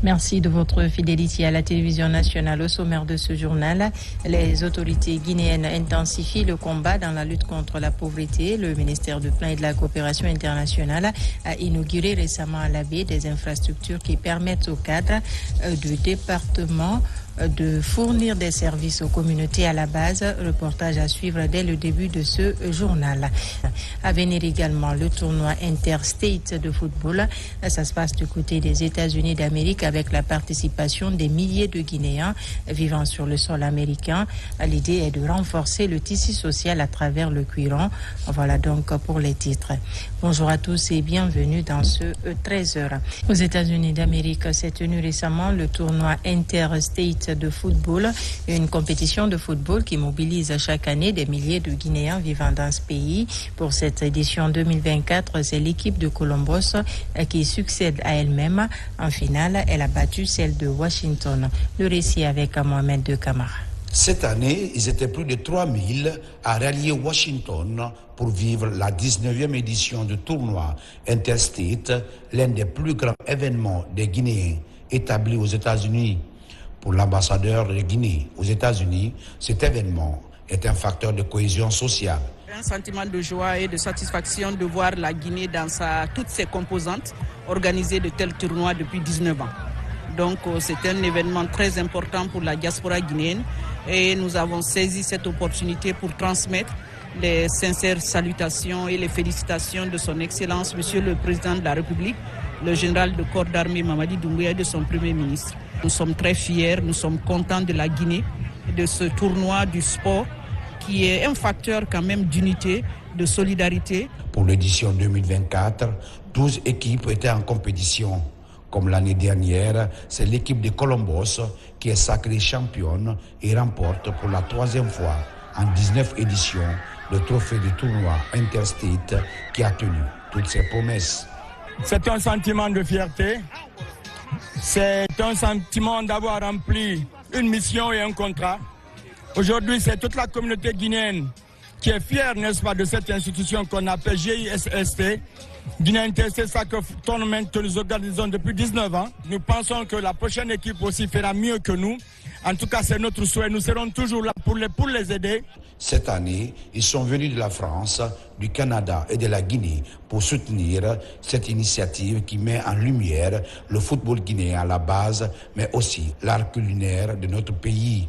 Merci de votre fidélité à la télévision nationale. Au sommaire de ce journal, les autorités guinéennes intensifient le combat dans la lutte contre la pauvreté. Le ministère du Plan et de la Coopération internationale a inauguré récemment à la baie des infrastructures qui permettent aux cadres du département de fournir des services aux communautés à la base. Reportage à suivre dès le début de ce journal. À venir également le tournoi Interstate de football. Ça se passe du côté des États-Unis d'Amérique avec la participation des milliers de Guinéens vivant sur le sol américain. L'idée est de renforcer le tissu social à travers le cuiron. Voilà donc pour les titres. Bonjour à tous et bienvenue dans ce 13h. Aux États-Unis d'Amérique s'est tenu récemment le tournoi Interstate de football, une compétition de football qui mobilise chaque année des milliers de Guinéens vivant dans ce pays. Pour cette édition 2024, c'est l'équipe de Columbus qui succède à elle-même. En finale, elle a battu celle de Washington. Le récit avec Mohamed De Camara. Cette année, ils étaient plus de 3000 à rallier Washington pour vivre la 19e édition du tournoi Interstate, l'un des plus grands événements des Guinéens établis aux États-Unis. Pour l'ambassadeur de Guinée aux États-Unis, cet événement est un facteur de cohésion sociale. Un sentiment de joie et de satisfaction de voir la Guinée dans toutes ses composantes organiser de tels tournois depuis 19 ans. Donc c'est un événement très important pour la diaspora guinéenne et nous avons saisi cette opportunité pour transmettre les sincères salutations et les félicitations de son Excellence, Monsieur le Président de la République, le général de corps d'armée Mamadi Doumbouya et de son Premier ministre. Nous sommes très fiers, nous sommes contents de la Guinée, de ce tournoi du sport qui est un facteur quand même d'unité, de solidarité. Pour l'édition 2024, 12 équipes étaient en compétition. Comme l'année dernière, c'est l'équipe de Columbus qui est sacrée championne et remporte pour la 3e fois en 19 éditions le trophée du tournoi Interstate qui a tenu toutes ses promesses. C'est un sentiment de fierté, c'est un sentiment d'avoir rempli une mission et un contrat. Aujourd'hui, c'est toute la communauté guinéenne qui est fière, n'est-ce pas, de cette institution qu'on appelle GISST. Guinée Interstate Soccer Tournament que nous organisons depuis 19 ans. Nous pensons que la prochaine équipe aussi fera mieux que nous. En tout cas, c'est notre souhait. Nous serons toujours là pour les aider. Cette année, ils sont venus de la France, du Canada et de la Guinée pour soutenir cette initiative qui met en lumière le football guinéen à la base, mais aussi l'art culinaire de notre pays.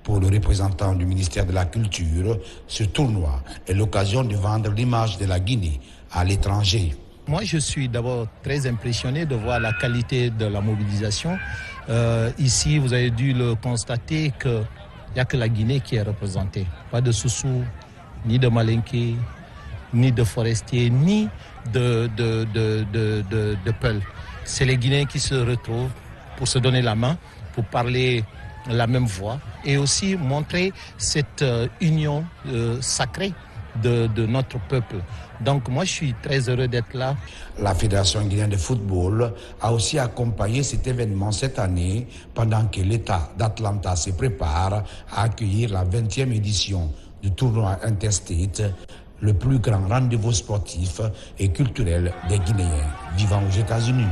Pour le représentant du ministère de la Culture, ce tournoi est l'occasion de vendre l'image de la Guinée à l'étranger. Moi, je suis d'abord très impressionné de voir la qualité de la mobilisation. Ici, vous avez dû le constater qu'il n'y a que la Guinée qui est représentée. Pas de Soussou, ni de Malinké, ni de Forestier, ni de Peul. C'est les Guinéens qui se retrouvent pour se donner la main, pour parler la même voix et aussi montrer cette union sacrée de notre peuple. Donc moi je suis très heureux d'être là. La Fédération guinéenne de football a aussi accompagné cet événement cette année pendant que l'État d'Atlanta se prépare à accueillir la 20e édition du tournoi Interstate, le plus grand rendez-vous sportif et culturel des Guinéens vivant aux États-Unis.